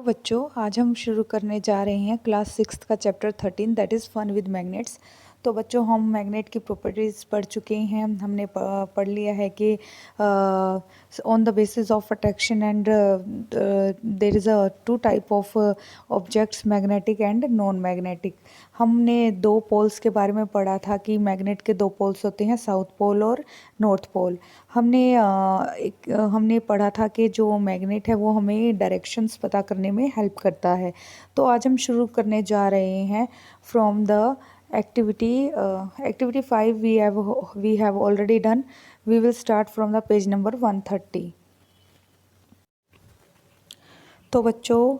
बच्चों, आज हम शुरू करने जा रहे हैं क्लास 6 का chapter 13 that is fun with magnets. तो बच्चों, हम मैग्नेट की प्रॉपर्टीज़ पढ़ चुके हैं। हमने पढ़ लिया है कि on the basis of attraction and there is a two type of objects, magnetic and non magnetic. हमने दो पोल्स के बारे में पढ़ा था कि मैग्नेट के दो पोल्स होते हैं, साउथ पोल और नॉर्थ पोल। हमने पढ़ा था कि जो मैग्नेट है वो हमें डायरेक्शंस पता करने में हेल्प करता है। तो आज हम शुरू करने जा रहे हैं from the activity 5 we have already done. We will start from the page number 130। तो बच्चों,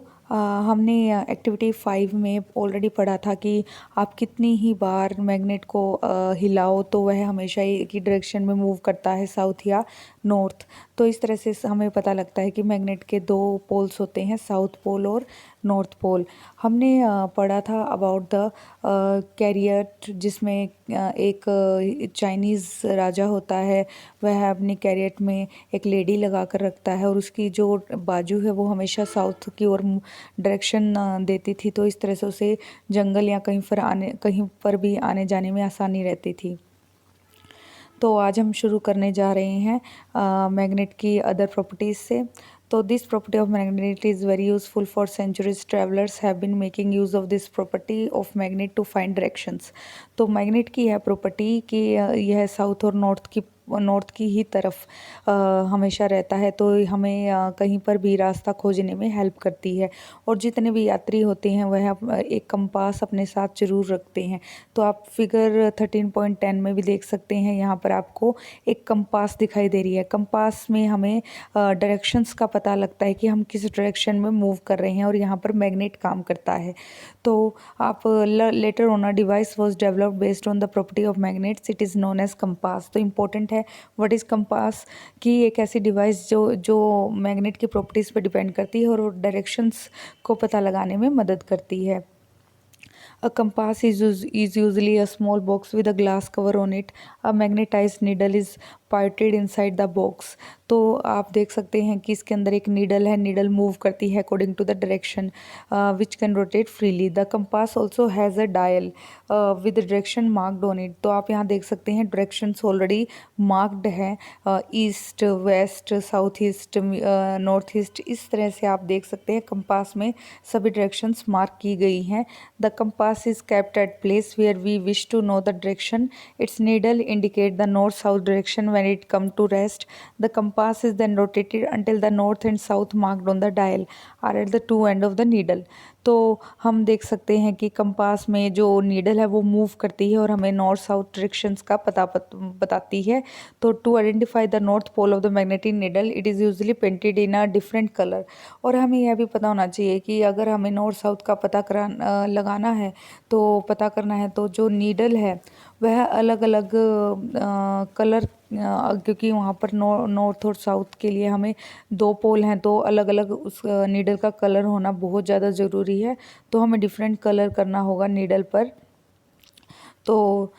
हमने एक्टिविटी 5 में ऑलरेडी पढ़ा था कि आप कितनी ही बार मैग्नेट को हिलाओ तो वह हमेशा एक ही डायरेक्शन में मूव करता है, साउथ या नॉर्थ। तो इस तरह से हमें पता लगता है कि मैग्नेट के दो पोल्स होते हैं, साउथ पोल और नॉर्थ पोल। हमने पढ़ा था अबाउट द कैरियर, जिसमें एक चाइनीज़ राजा होता है। वह अपनी कैरियर में एक लेडी लगा कर रखता है और उसकी जो बाजू है वो हमेशा साउथ की ओर डायरेक्शन देती थी। तो इस तरह से उसे जंगल या कहीं पर भी आने जाने में आसानी रहती थी। तो आज हम शुरू करने जा रहे हैं मैग्नेट की अदर प्रॉपर्टीज़ से। तो this property of magnet is very useful for centuries. Travellers have been making use of this property of magnet to find directions. तो मैग्नेट की यह प्रॉपर्टी कि यह साउथ और नॉर्थ की ही तरफ हमेशा रहता है, तो हमें कहीं पर भी रास्ता खोजने में हेल्प करती है। और जितने भी यात्री होते हैं वह एक कंपास अपने साथ ज़रूर रखते हैं। तो आप फिगर 13.10 में भी देख सकते हैं, यहाँ पर आपको एक कंपास दिखाई दे रही है। कंपास में हमें डायरेक्शंस का पता लगता है कि हम किस डायरेक्शन में मूव कर रहे हैं, और यहाँ पर मैग्नेट काम करता है। तो आप later on a device was developed based on the property of magnets, it is known as compass. तो इम्पोर्टेंट है व्हाट इज़ कंपास, कि एक ऐसी डिवाइस जो मैग्नेट की प्रॉपर्टीज़ पर डिपेंड करती है और डायरेक्शंस को पता लगाने में मदद करती है। A compass is usually a small box with a glass cover on it. A magnetized needle is pointed inside the box. तो आप देख सकते हैं कि इसके अंदर एक नीडल है। नीडल मूव करती है according to the direction which can rotate freely. The compass also has a dial with direction marked on it. तो आप यहाँ देख सकते हैं डायरेक्शंस ऑलरेडी मार्क्ड है, east, west, south east, north east. इस तरह से आप देख सकते हैं कंपास में सभी डायरेक्शंस मार्क की गई हैं। The compass is kept at place where we wish to know the direction. Its needle indicate the north-south direction when it come to rest. The compass is then rotated until the north and south marked on the dial are at the two end of the needle. तो हम देख सकते हैं कि compass में जो needle है वो मूव करती है और हमें नॉर्थ साउथ डायरेक्शंस का बताती है। तो to identify the north pole of the magnetic needle, it is usually painted in a different colour. और हमें यह भी पता होना चाहिए कि अगर हमें नॉर्थ साउथ का लगाना है, तो पता करना है, तो जो नीडल है वह अलग अलग कलर, क्योंकि वहाँ पर नॉर्थ और साउथ के लिए हमें दो पोल हैं, तो अलग अलग उस नीडल का कलर होना बहुत ज़्यादा ज़रूरी है। तो हमें डिफरेंट कलर करना होगा नीडल पर। तो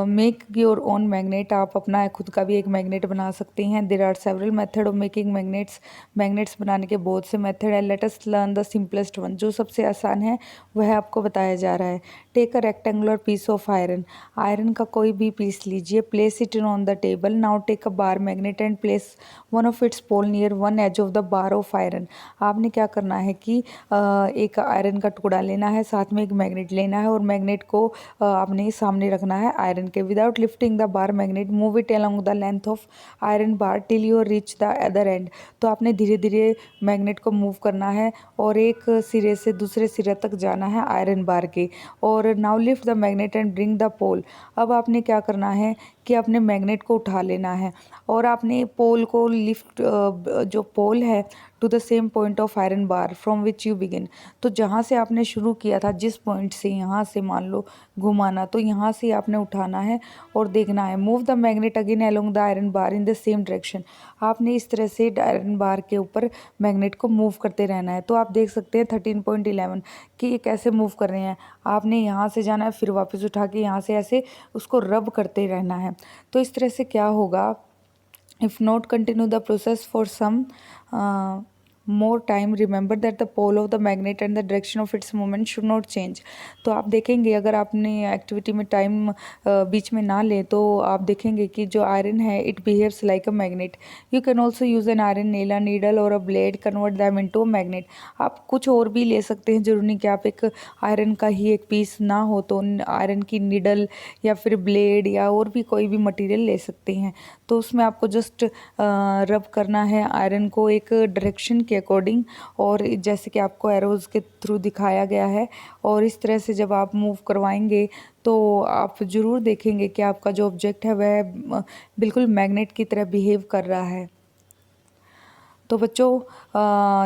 मेक योर ओन मैग्नेट, आप अपना खुद का भी एक मैग्नेट बना सकते हैं। There are several method of making magnets बनाने के बहुत से मेथड है। Let us learn the simplest one. जो सबसे आसान है वह आपको बताया जा रहा है। Take a rectangular piece of iron. Iron का कोई भी पीस लीजिए, place it on the table. Now take a bar magnet and place one of its pole near one edge of the bar of iron. आपने क्या करना है कि एक आयरन का टुकड़ा लेना है, साथ में एक मैग्नेट लेना है, और मैग्नेट को आपने सामने रखना है आयरन के। Without lifting the bar magnet, move it along the length of iron bar till you reach the other and. तो आपने धीरे धीरे मैग्नेट को मूव करना है और एक सिरे से दूसरे सिरे तक जाना है आयरन बार के। और now lift the magnet and bring the pole. अब आपने क्या करना है कि अपने मैग्नेट को उठा लेना है और आपने पोल को लिफ्ट, जो पोल है, to the same point of iron bar from which you begin. तो जहाँ से आपने शुरू किया था, जिस पॉइंट से, यहाँ से मान लो घुमाना, तो यहाँ से आपने उठाना है और देखना है। Move the magnet again along the iron bar in the same direction. आपने इस तरह से आयरन बार के ऊपर मैग्नेट को मूव करते रहना है। तो आप देख सकते हैं 13.11 कि ये कैसे मूव कर रहे हैं। आपने यहाँ से जाना है, फिर वापस उठा के यहाँ से ऐसे उसको रब करते रहना है। तो इस तरह से क्या होगा, if not continue the process for some more time, remember that the pole of the magnet and the direction of its movement should not change। तो आप देखेंगे अगर आपने एक्टिविटी में टाइम बीच में ना ले तो आप देखेंगे कि जो आयरन है it behaves like a magnet. You can also use an iron nail, a needle और a blade, convert them into a magnet. आप कुछ और भी ले सकते हैं, जरूरी नहीं कि आप एक आयरन का ही एक पीस ना हो तो आयरन की नीडल या फिर ब्लेड या और भी कोई भी मटेरियल ले सकते हैं। तो उसमें आपको जस्ट रब करना है आयरन को एक डायरेक्शन के अकॉर्डिंग, और जैसे कि आपको एरोज़ के थ्रू दिखाया गया है। और इस तरह से जब आप मूव करवाएंगे तो आप ज़रूर देखेंगे कि आपका जो ऑब्जेक्ट है वह बिल्कुल मैग्नेट की तरह बिहेव कर रहा है। तो बच्चों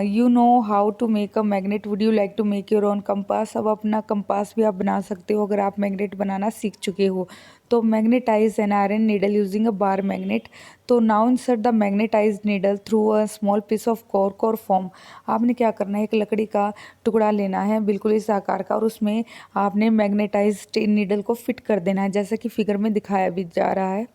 you know how to make a magnet, would you like to make your own compass. अब अपना कंपास भी आप बना सकते हो अगर आप मैग्नेट बनाना सीख चुके हो। तो magnetise an iron needle using a bar magnet. तो now insert the magnetise needle through a small piece of cork और फोम। आपने क्या करना है, एक लकड़ी का टुकड़ा लेना है बिल्कुल इस आकार का, और उसमें आपने मैग्नेटाइज नीडल को फिट कर देना है जैसा कि फिगर में दिखाया भी जा रहा है।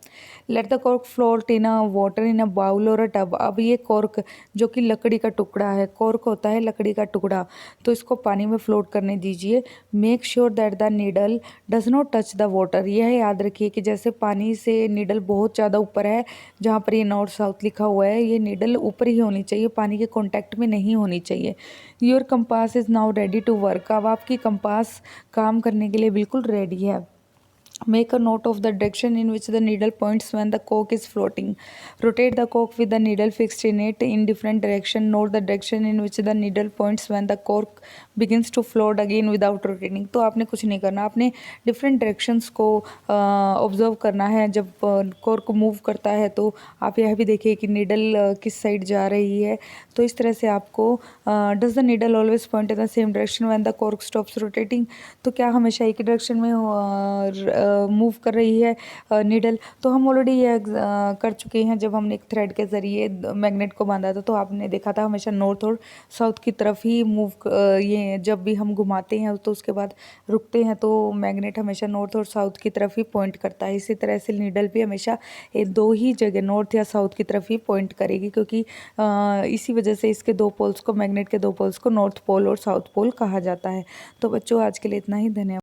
Let the cork float in a water in a bowl और अ टब। अब ये कॉर्क जो कि लकड़ी का टुकड़ा है, कॉर्क होता है लकड़ी का टुकड़ा, तो इसको पानी में फ्लोट करने दीजिए। Make sure that the needle does not touch the water. यह याद रखिए कि जैसे पानी से नीडल बहुत ज़्यादा ऊपर है, जहाँ पर ये नॉर्थ साउथ लिखा हुआ है, ये नीडल ऊपर ही होनी चाहिए, पानी के कॉन्टैक्ट में नहीं होनी चाहिए। Your compass is now ready to work. अब आपकी कंपास काम करने के लिए बिल्कुल रेडी है। Make a note of the direction in which the needle points when the cork is floating. Rotate the cork with the needle fixed in it in different direction. Note the direction in which the needle points when the cork begins to float again without rotating. तो आपने कुछ नहीं करना, आपने different directions को observe करना है। जब कॉर्क मूव करता है तो आप यह भी देखिए कि नीडल किस साइड जा रही है। तो इस तरह से आपको does the needle always point in the same direction when the cork stops rotating. तो क्या हमेशा एक ही डायरेक्शन में मूव कर रही है नीडल। तो हम ऑलरेडी ये कर चुके हैं जब हमने एक थ्रेड के ज़रिए मैग्नेट को बांधा था, तो आपने देखा था हमेशा नॉर्थ और साउथ की तरफ ही मूव ये जब भी हम घुमाते हैं तो उसके बाद रुकते हैं तो मैग्नेट हमेशा नॉर्थ और साउथ की तरफ ही पॉइंट करता है। इसी तरह से नीडल भी हमेशा दो ही जगह नॉर्थ या साउथ की तरफ ही पॉइंट करेगी, क्योंकि इसी वजह से इसके दो पोल्स को, मैग्नेट के दो पोल्स को नॉर्थ पोल और साउथ पोल कहा जाता है। तो बच्चों आज के लिए इतना ही, धन्यवाद।